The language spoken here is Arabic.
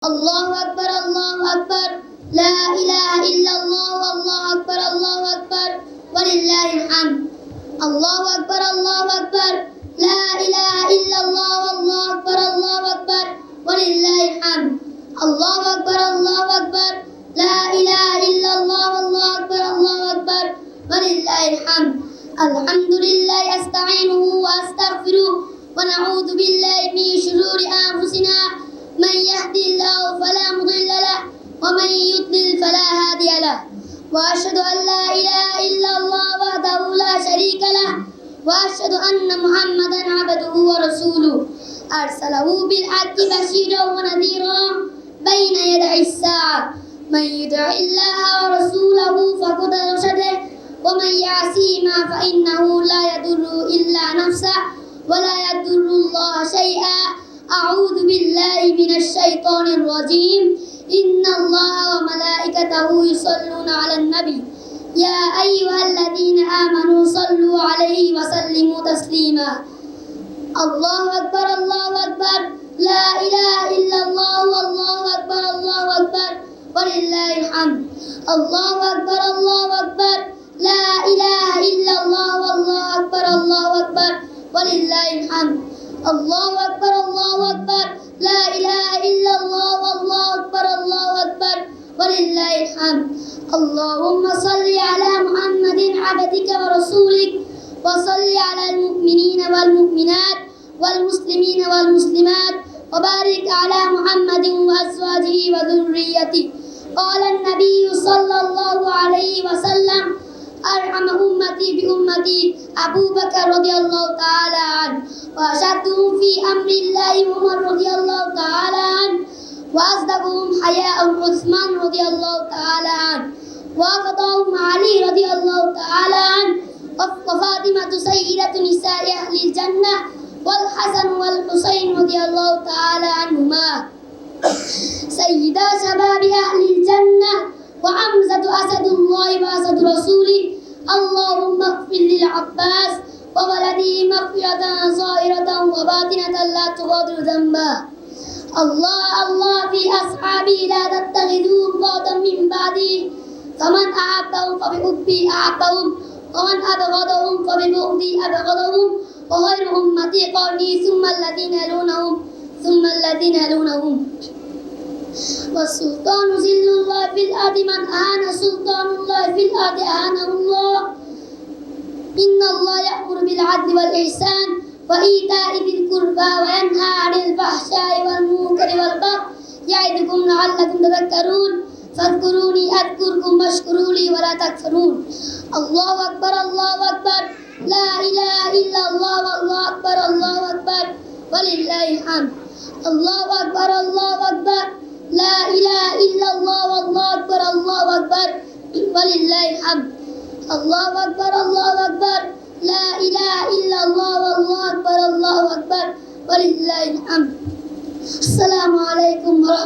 الله أكبر الله أكبر لا إله إلا الله والله أكبر ولله الحمد الله أكبر لا إله إلا الله والله أكبر ولله الحمد الله أكبر لا إله إلا الله والله أكبر ولله الحمد الحمد لله أستعينه وأستغفره ونعوذ بالله من شرور أنفسنا من يهدي الله فلا مضل له ومن يضلل فلا هادي له وأشهد أن لا إله إلا الله وحده لا شريك له وأشهد أن محمدا عبده ورسوله أرسله بالحق بشيرا ونذيرا بين يدي الساعة من يطع الله ورسوله فقد رشد ومن يعصيهما فإنه لا يضر إلا نفسه ولا يضر الله شيئا أعوذ بالله من الشيطان الرجيم إن الله وملائكته يصلون على النبي يا أيها الذين آمنوا صلوا عليه وسلموا تسليما الله أكبر لا إله إلا الله والله أكبر ولله الحمد الله أكبر لا إله إلا الله والله أكبر ولله الحمد الله أكبر لا إله إلا الله والله أكبر ولله الحمد اللهم صل على محمد عبدك ورسولك وصل على المؤمنين والمؤمنات والمسلمين والمسلمات وبارك على محمد وأزواجه وذريته قال النبي صلى الله عليه وسلم أرحم أمتي بأمتي أبو بكر رضي الله تعالى عنه وأشدهم في أمر الله عمر رضي الله تعالى عنه وأصدقهم حياء عثمان رضي الله تعالى عنه وأقطعهم علي رضي الله تعالى عنه وفاطمة سيدة نساء أهل الجنة والحسن والحسين رضي الله تعالى عنهما سيدا شباب أهل الجنة وحمزة أسد الله وأسد رسوله اللهم اغفر للعباس وولده مغفرة ظاهرة وباطنة لا تغادر ذنبا الله في أصحابي لا تتخذوهم قوتا من بعدي فمن أحبهم فبحبي أحبهم ومن أبغضهم فببغضي أبغضهم وغير أمتي قرني ثم الذين يلونهم والسلطان ذل الله في الأرض من أهان سلطان الله في الأرض أهانه الله إن الله يأمر بالعدل والإحسان وإيتاء ذي القربى وينهى عن الفحشاء والمنكر والبغي يعظكم لعلكم تذكرون فاذكروني أذكركم واشكروا لي ولا تكفرون الله أكبر لا إله إلا الله والله أكبر ولله الحمد الله أكبر لا إله إلا الله والله أكبر ولله الحمد الله أكبر لا إله إلا الله والله أكبر ولله الحمد السلام عليكم ورحمة الله